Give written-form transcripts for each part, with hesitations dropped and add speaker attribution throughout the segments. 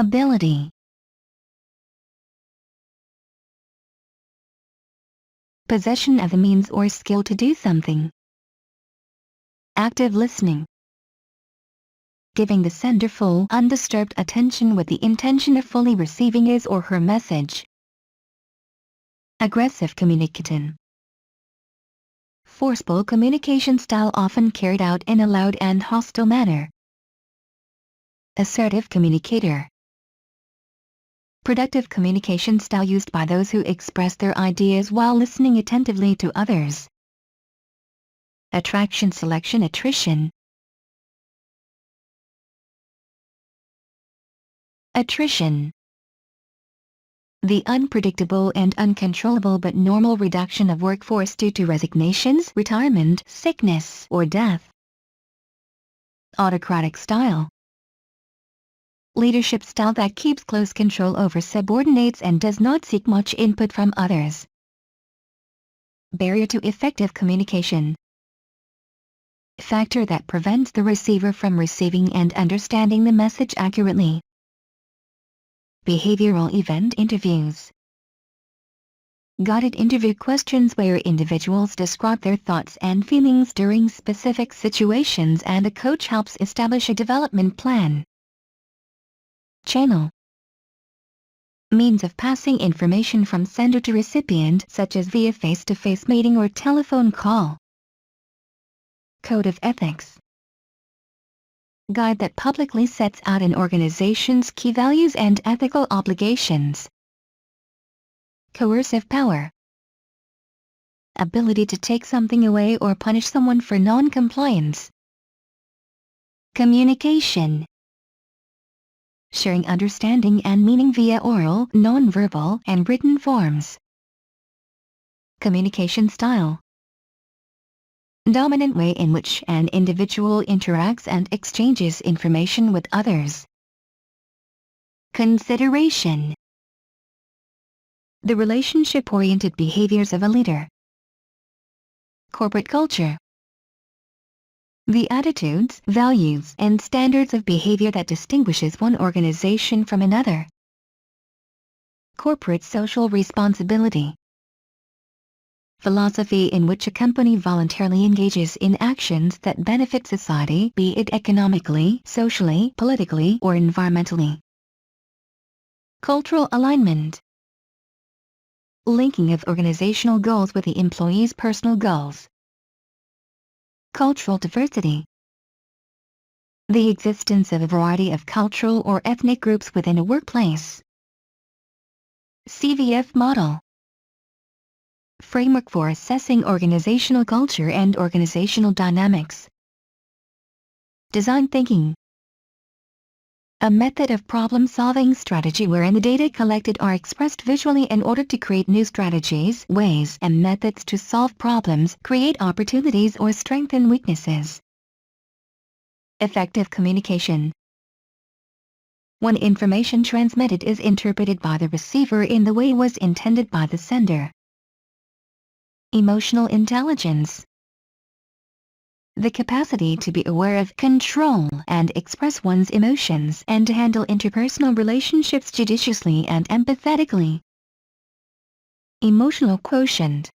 Speaker 1: Ability. Possession of the means or skill to do something. Active listening. Giving the sender full, undisturbed attention with the intention of fully receiving his or her message. Aggressive communication. Forceful communication style often carried out in a loud and hostile manner. Assertive communicator. Productive communication style used by those who express their ideas while listening attentively to others. Attraction selection attrition. Attrition. The unpredictable and uncontrollable but normal reduction of workforce due to resignations, retirement, sickness, or death. Autocratic style. Leadership style that keeps close control over subordinates and does not seek much input from others. Barrier to effective communication. Factor that prevents the receiver from receiving and understanding the message accurately. Behavioral event interviews. Guided interview questions where individuals describe their thoughts and feelings during specific situations and a coach helps establish a development plan. Channel. Means of passing information from sender to recipient such as via face-to-face meeting or telephone call. Code of ethics. Guide that publicly sets out an organization's key values and ethical obligations. Coercive power. Ability to take something away or punish someone for non-compliance. Communication. Sharing understanding and meaning via oral, non-verbal, and written forms. Communication style. Dominant way in which an individual interacts and exchanges information with others. Consideration. The relationship-oriented behaviors of a leader. Corporate culture. The attitudes, values, and standards of behavior that distinguishes one organization from another. Corporate social responsibility. Philosophy in which a company voluntarily engages in actions that benefit society, be it economically, socially, politically, or environmentally. Cultural alignment. Linking of organizational goals with the employee's personal goals. Cultural diversity. The existence of a variety of cultural or ethnic groups within a workplace. CVF model. Framework for assessing organizational culture and organizational dynamics. Design thinking. A method of problem-solving strategy wherein the data collected are expressed visually in order to create new strategies, ways, and methods to solve problems, create opportunities, or strengthen weaknesses. Effective communication. When information transmitted is interpreted by the receiver in the way it was intended by the sender. Emotional intelligence. The capacity to be aware of, control, and express one's emotions and to handle interpersonal relationships judiciously and empathetically. Emotional quotient.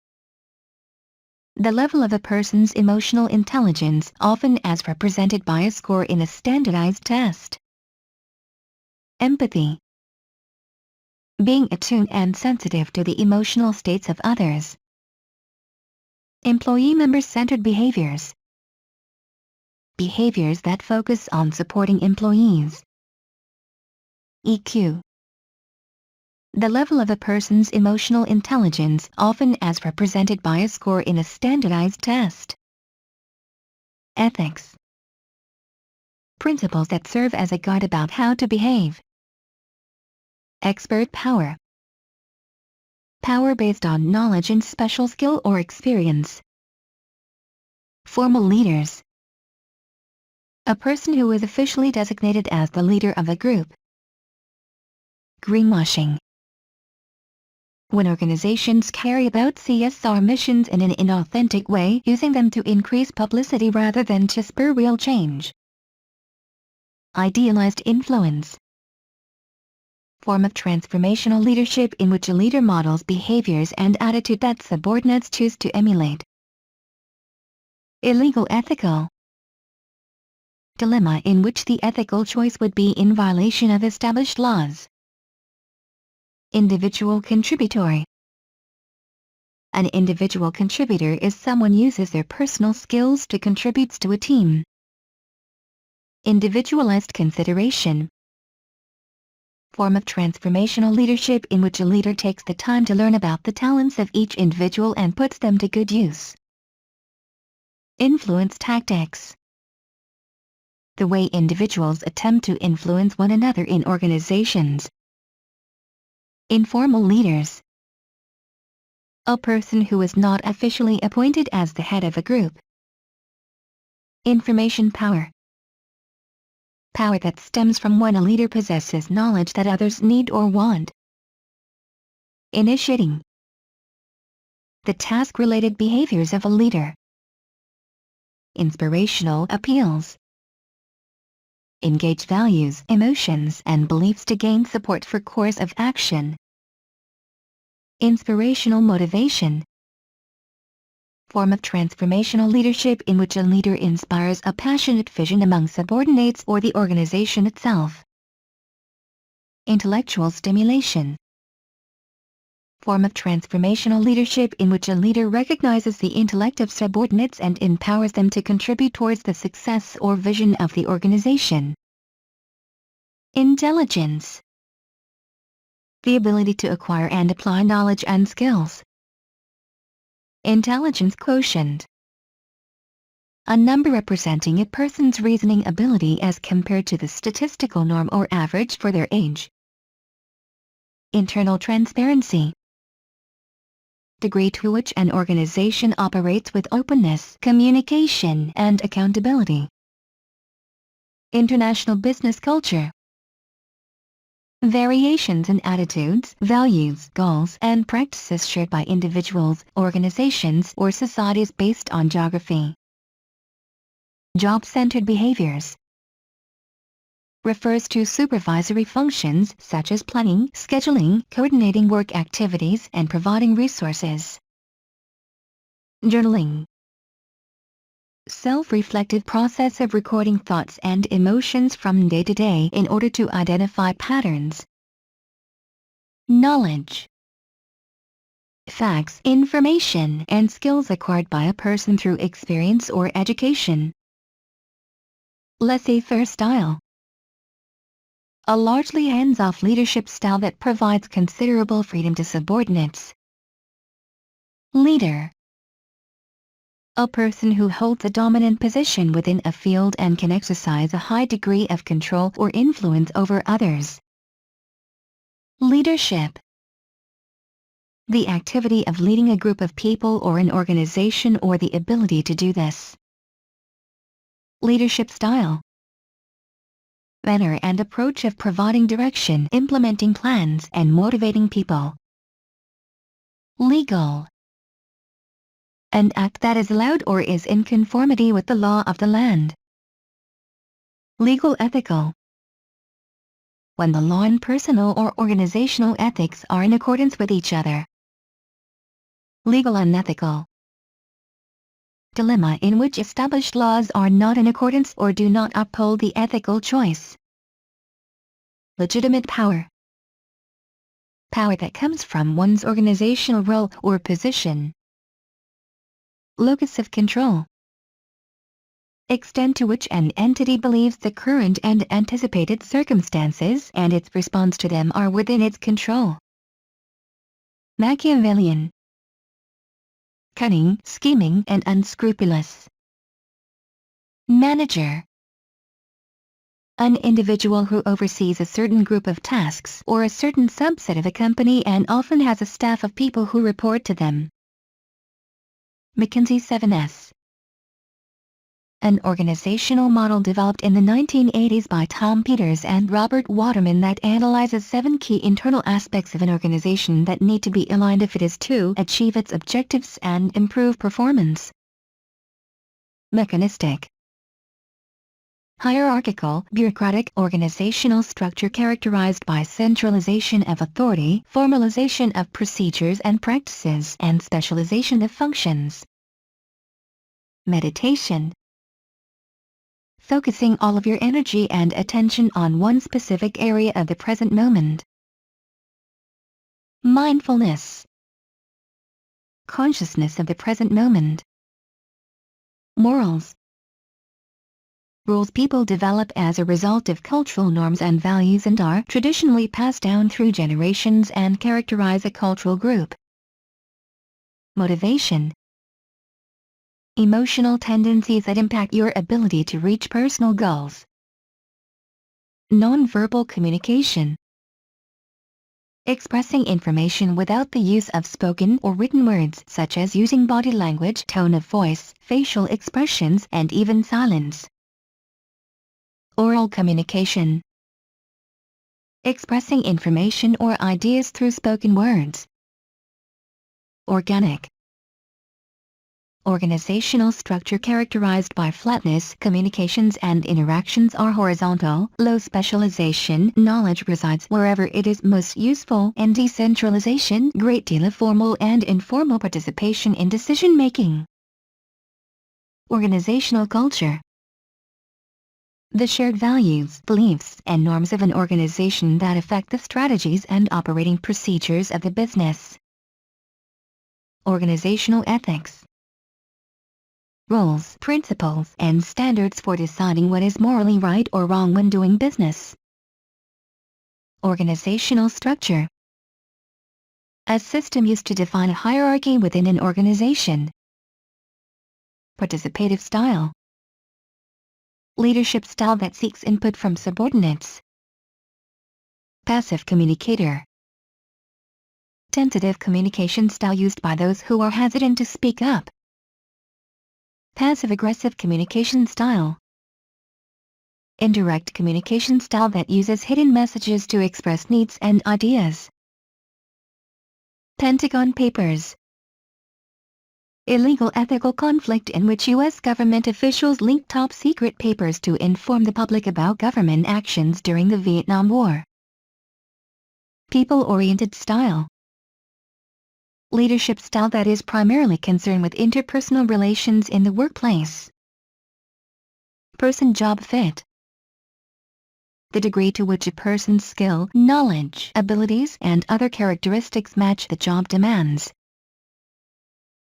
Speaker 1: The level of a person's emotional intelligence, often as represented by a score in a standardized test. Empathy. Being attuned and sensitive to the emotional states of others. Employee member-centered behaviors. Behaviors that focus on supporting employees. EQ. The level of a person's emotional intelligence, often as represented by a score in a standardized test. Ethics. Principles that serve as a guide about how to behave. Expert power. Power based on knowledge and special skill or experience. Formal leaders. A person who is officially designated as the leader of a group. Greenwashing. When organizations carry out CSR missions in an inauthentic way, using them to increase publicity rather than to spur real change. Idealized influence. Form of transformational leadership in which a leader models behaviors and attitude that subordinates choose to emulate. Illegal ethical dilemma in which the ethical choice would be in violation of established laws. Individual contributory. An individual contributor is someone who uses their personal skills to contribute to a team. Individualized consideration. Form of transformational leadership in which a leader takes the time to learn about the talents of each individual and puts them to good use. Influence tactics. The way individuals attempt to influence one another in organizations. Informal leaders. A person who is not officially appointed as the head of a group. Information power. Power that stems from when a leader possesses knowledge that others need or want. Initiating. The task-related behaviors of a leader. Inspirational appeals. Engage values, emotions, and beliefs to gain support for course of action. Inspirational motivation. Form of transformational leadership in which a leader inspires a passionate vision among subordinates or the organization itself. Intellectual stimulation. Form of transformational leadership in which a leader recognizes the intellect of subordinates and empowers them to contribute towards the success or vision of the organization. Intelligence. The ability to acquire and apply knowledge and skills. Intelligence quotient. A number representing a person's reasoning ability as compared to the statistical norm or average for their age. Internal transparency. Degree to which an organization operates with openness, communication, and accountability. International business culture. Variations in attitudes, values, goals, and practices shared by individuals, organizations, or societies based on geography. Job-centered behaviors. Refers to supervisory functions such as planning, scheduling, coordinating work activities, and providing resources. Journaling. Self-reflective process of recording thoughts and emotions from day to day in order to identify patterns. Knowledge. Facts, information, and skills acquired by a person through experience or education. Laissez-faire style. A largely hands-off leadership style that provides considerable freedom to subordinates. Leader. A person who holds a dominant position within a field and can exercise a high degree of control or influence over others. Leadership. The activity of leading a group of people or an organization or the ability to do this. Leadership style. Manner and approach of providing direction, implementing plans, and motivating people. Legal. An act that is allowed or is in conformity with the law of the land. Legal ethical. When the law and personal or organizational ethics are in accordance with each other. Legal unethical. Dilemma in which established laws are not in accordance or do not uphold the ethical choice. Legitimate power. Power that comes from one's organizational role or position. Locus of control. Extent to which an entity believes the current and anticipated circumstances and its response to them are within its control. Machiavellian. Cunning, scheming, and unscrupulous. Manager. An individual who oversees a certain group of tasks or a certain subset of a company and often has a staff of people who report to them. McKinsey 7S. An organizational model developed in the 1980s by Tom Peters and Robert Waterman that analyzes 7 key internal aspects of an organization that need to be aligned if it is to achieve its objectives and improve performance. Mechanistic. hierarchical, bureaucratic organizational structure characterized by centralization of authority, formalization of procedures and practices, and specialization of functions. Meditation. Focusing all of your energy and attention on one specific area of the present moment. Mindfulness. Consciousness of the present moment. Morals. Rules people develop as a result of cultural norms and values and are traditionally passed down through generations and characterize a cultural group. Motivation. Emotional tendencies that impact your ability to reach personal goals. Nonverbal communication. Expressing information without the use of spoken or written words, such as using body language, tone of voice, facial expressions, and even silence. Oral communication. Expressing information or ideas through spoken words. Organic. Organizational structure characterized by flatness. Communications and interactions are horizontal, low specialization. Knowledge resides wherever it is most useful, and decentralization. Great deal of formal and informal participation in decision-making. Organizational culture. The shared values, beliefs, and norms of an organization that affect the strategies and operating procedures of the business. Organizational ethics. Rules, principles, and standards for deciding what is morally right or wrong when doing business. Organizational structure. A system used to define a hierarchy within an organization. Participative style. Leadership style that seeks input from subordinates. Passive communicator. Tentative communication style used by those who are hesitant to speak up. Passive-aggressive communication style. Indirect communication style that uses hidden messages to express needs and ideas. Pentagon Papers. Illegal ethical conflict in which U.S. government officials leaked top-secret papers to inform the public about government actions during the Vietnam War. People-oriented style. Leadership style that is primarily concerned with interpersonal relations in the workplace. Person-job fit. The degree to which a person's skill, knowledge, abilities, and other characteristics match the job demands.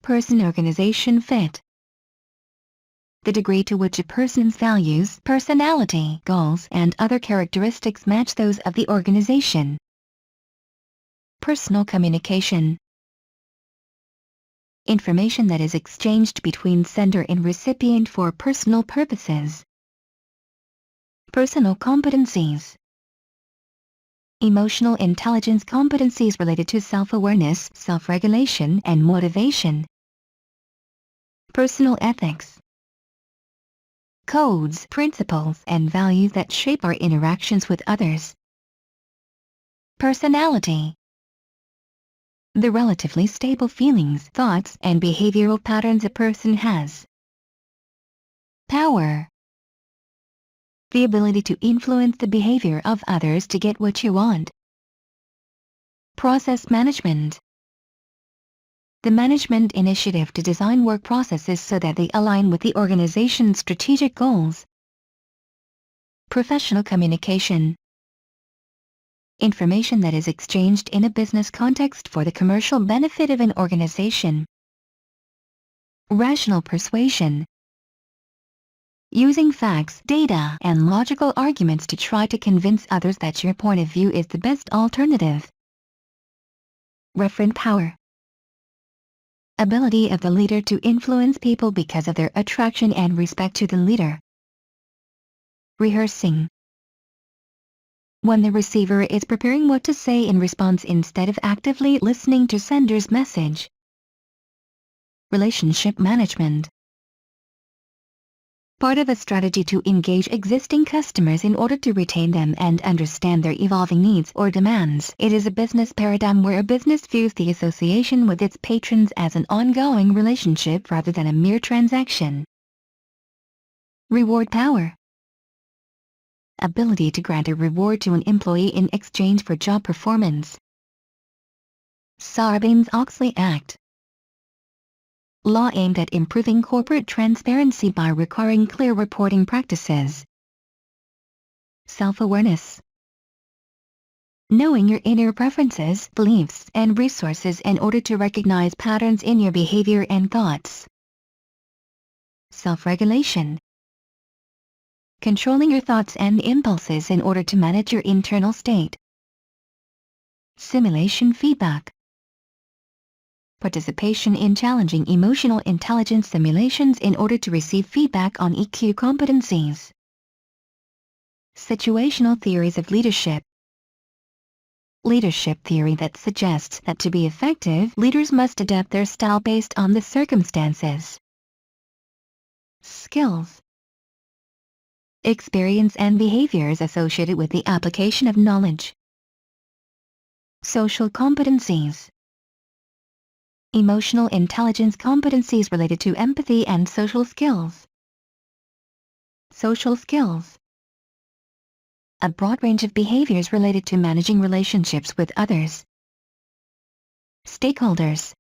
Speaker 1: Person-organization fit. The degree to which a person's values, personality, goals, and other characteristics match those of the organization. Personal communication. Information that is exchanged between sender and recipient for personal purposes. Personal competencies. Emotional intelligence competencies related to self-awareness, self-regulation, and motivation. Personal ethics. Codes, principles, and values that shape our interactions with others. Personality. The relatively stable feelings, thoughts, and behavioral patterns a person has. Power. The ability to influence the behavior of others to get what you want. Process management. The management initiative to design work processes so that they align with the organization's strategic goals. Professional communication. Information that is exchanged in a business context for the commercial benefit of an organization. Rational persuasion. Using facts, data, and logical arguments to try to convince others that your point of view is the best alternative. Referent power. Ability of the leader to influence people because of their attraction and respect to the leader. Rehearsing. When the receiver is preparing what to say in response instead of actively listening to sender's message. Relationship management. Part of a strategy to engage existing customers in order to retain them and understand their evolving needs or demands. It is a business paradigm where a business views the association with its patrons as an ongoing relationship rather than a mere transaction. Reward power. ability to grant a reward to an employee in exchange for job performance. Sarbanes-Oxley Act. Law aimed at improving corporate transparency by requiring clear reporting practices. Self-awareness. Knowing your inner preferences, beliefs, and resources in order to recognize patterns in your behavior and thoughts. Self-regulation. Controlling your thoughts and impulses in order to manage your internal state. Simulation feedback. Participation in challenging emotional intelligence simulations in order to receive feedback on EQ competencies. Situational theories of leadership. Leadership theory that suggests that to be effective, leaders must adapt their style based on the circumstances. Skills. Experience and behaviors associated with the application of knowledge. Social competencies. Emotional intelligence competencies related to empathy and social skills. Social skills. A broad range of behaviors related to managing relationships with others. Stakeholders.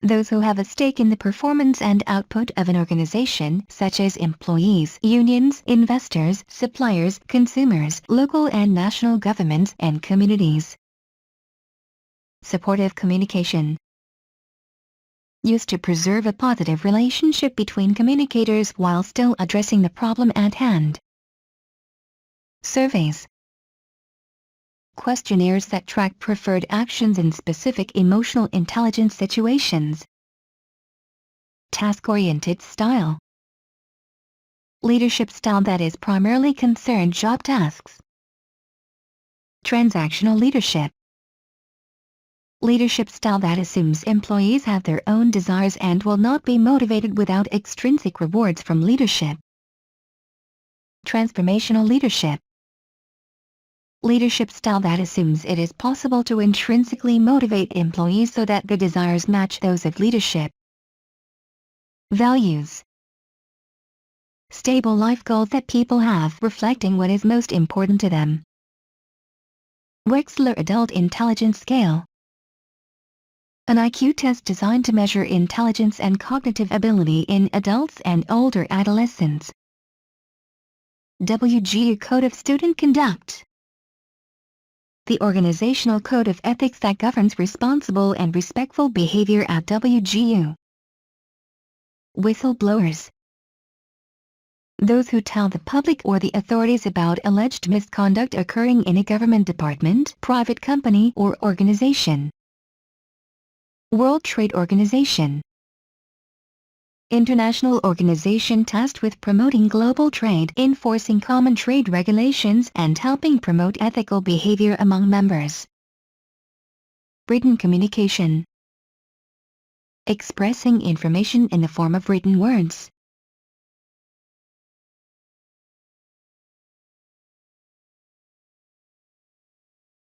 Speaker 1: Those who have a stake in the performance and output of an organization, such as employees, unions, investors, suppliers, consumers, local and national governments, and communities. Supportive communication. Used to preserve a positive relationship between communicators while still addressing the problem at hand. Surveys. Questionnaires that track preferred actions in specific emotional intelligence situations. Task-oriented style. Leadership style that is primarily concerned job tasks. Transactional leadership. Leadership style that assumes employees have their own desires and will not be motivated without extrinsic rewards from leadership. Transformational leadership. Leadership style that assumes it is possible to intrinsically motivate employees so that their desires match those of leadership. Values. Stable life goals that people have reflecting what is most important to them. Wechsler Adult Intelligence Scale. An IQ test designed to measure intelligence and cognitive ability in adults and older adolescents. WGU Code of Student Conduct. The organizational code of ethics that governs responsible and respectful behavior at WGU. Whistleblowers. Those who tell the public or the authorities about alleged misconduct occurring in a government department, private company, or organization. World Trade Organization. International organization tasked with promoting global trade, enforcing common trade regulations, and helping promote ethical behavior among members. Written communication. Expressing information in the form of written words.